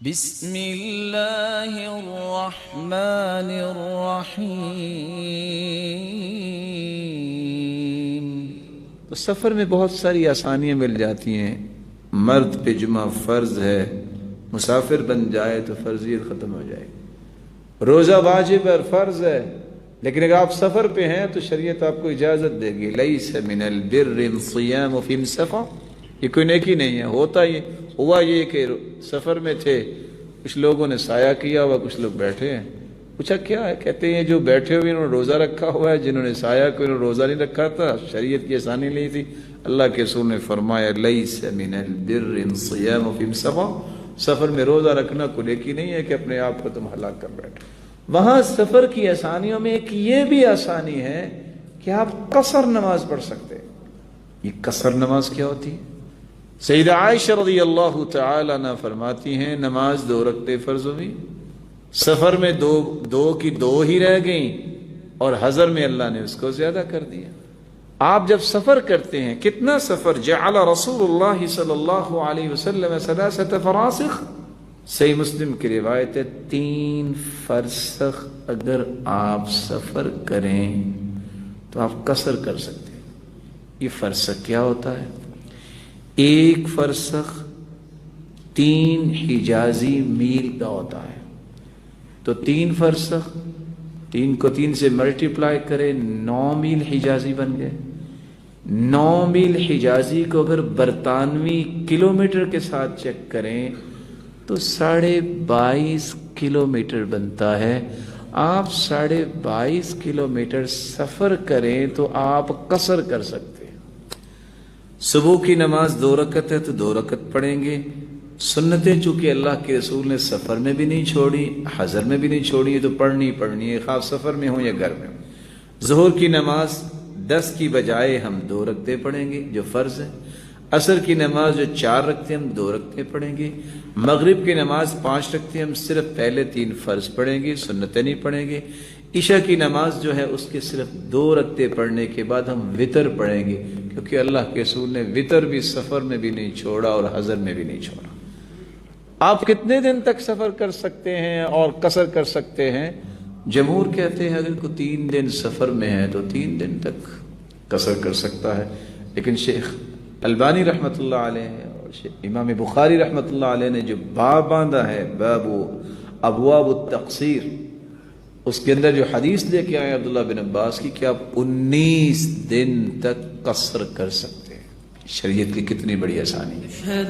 بسم اللہ الرحمن الرحیم۔ تو سفر میں بہت ساری آسانیاں مل جاتی ہیں۔ مرد پہ جمعہ فرض ہے، مسافر بن جائے تو فرضیت ختم ہو جائے گی۔ روزہ واجب اور فرض ہے، لیکن اگر آپ سفر پہ ہیں تو شریعت آپ کو اجازت دے گی۔ لیس من البر صیام فی سفر، یہ کوئی نیکی نہیں ہے۔ ہوا یہ کہ سفر میں تھے، کچھ لوگوں نے سایہ کیا ہوا، کچھ لوگ بیٹھے ہیں۔ پوچھا کیا ہے؟ کہتے ہیں جو بیٹھے ہوئے انہوں نے روزہ رکھا ہوا ہے، جنہوں نے سایہ کو انہوں نے روزہ نہیں رکھا تھا، شریعت کی آسانی لی تھی۔ اللہ کے رسول نے فرمایا لیس من البر صیام فی سفر، سفر میں روزہ رکھنا کوئی نیکی نہیں ہے کہ اپنے آپ کو تم ہلاک کر بیٹھو۔ وہاں سفر کی آسانیوں میں ایک یہ بھی آسانی ہے کہ آپ قصر نماز پڑھ سکتے ہیں۔ یہ قصر نماز کیا ہوتی ہے؟ سیدہ عائشہ رضی اللہ تعالی عنہ فرماتی ہیں نماز 2 رکعتیں فرض ہوئی، سفر میں دو کی 2 ہی رہ گئیں، اور حضر میں اللہ نے اس کو زیادہ کر دیا۔ آپ جب سفر کرتے ہیں، کتنا سفر؟ جعل رسول اللہ صلی اللہ علیہ وسلم 3 فراسخ، صحیح مسلم کی روایت ہے 3 فرسخ اگر آپ سفر کریں تو آپ قصر کر سکتے ہیں۔ یہ فرسخ کیا ہوتا ہے؟ 1 فرسخ 3 حجازی میل کا ہوتا ہے۔ تو 3 فرسخ، 3 کو 3 سے ملٹیپلائی کریں، 9 میل حجازی بن گئے۔ 9 میل حجازی کو اگر برطانوی کلومیٹر کے ساتھ چیک کریں تو 22.5 کلومیٹر بنتا ہے۔ آپ 22.5 کلومیٹر سفر کریں تو آپ قصر کر سکتے ہیں۔ صبح کی نماز 2 رکعت ہے تو 2 رکعت پڑھیں گے۔ سنتیں چونکہ اللہ کے رسول نے سفر میں بھی نہیں چھوڑی، حضر میں بھی نہیں چھوڑی، تو پڑھنی ہے، خواہ سفر میں ہوں یا گھر میں ہوں۔ ظہر کی نماز 10 کی بجائے ہم 2 رکعتیں پڑھیں گے جو فرض ہے۔ عصر کی نماز جو 4 رکعتیں ہم 2 رکعتیں پڑھیں گے۔ مغرب کی نماز 5 رکعتیں ہم صرف پہلے 3 فرض پڑھیں گے، سنتیں نہیں پڑھیں گے۔ عشاء کی نماز جو ہے اس کے صرف 2 رکعتیں پڑھنے کے بعد ہم وطر پڑھیں گے، کیونکہ اللہ کے رسول نے وطر بھی سفر میں بھی نہیں چھوڑا اور حضر میں بھی نہیں چھوڑا۔ آپ کتنے دن تک سفر کر سکتے ہیں اور قصر کر سکتے ہیں؟ جمہور کہتے ہیں اگر کوئی 3 دن سفر میں ہے تو 3 دن تک قصر کر سکتا ہے، لیکن شیخ البانی رحمۃ اللہ علیہ اور امام بخاری رحمۃ اللہ علیہ نے جو باب باندھا ہے، باب ابواب التقصیر، اس کے اندر جو حدیث لے کے آئے عبداللہ بن عباس کی کہ آپ 19 دن تک قصر کر سکتے ہیں۔ شریعت کی کتنی بڑی آسانی ہے۔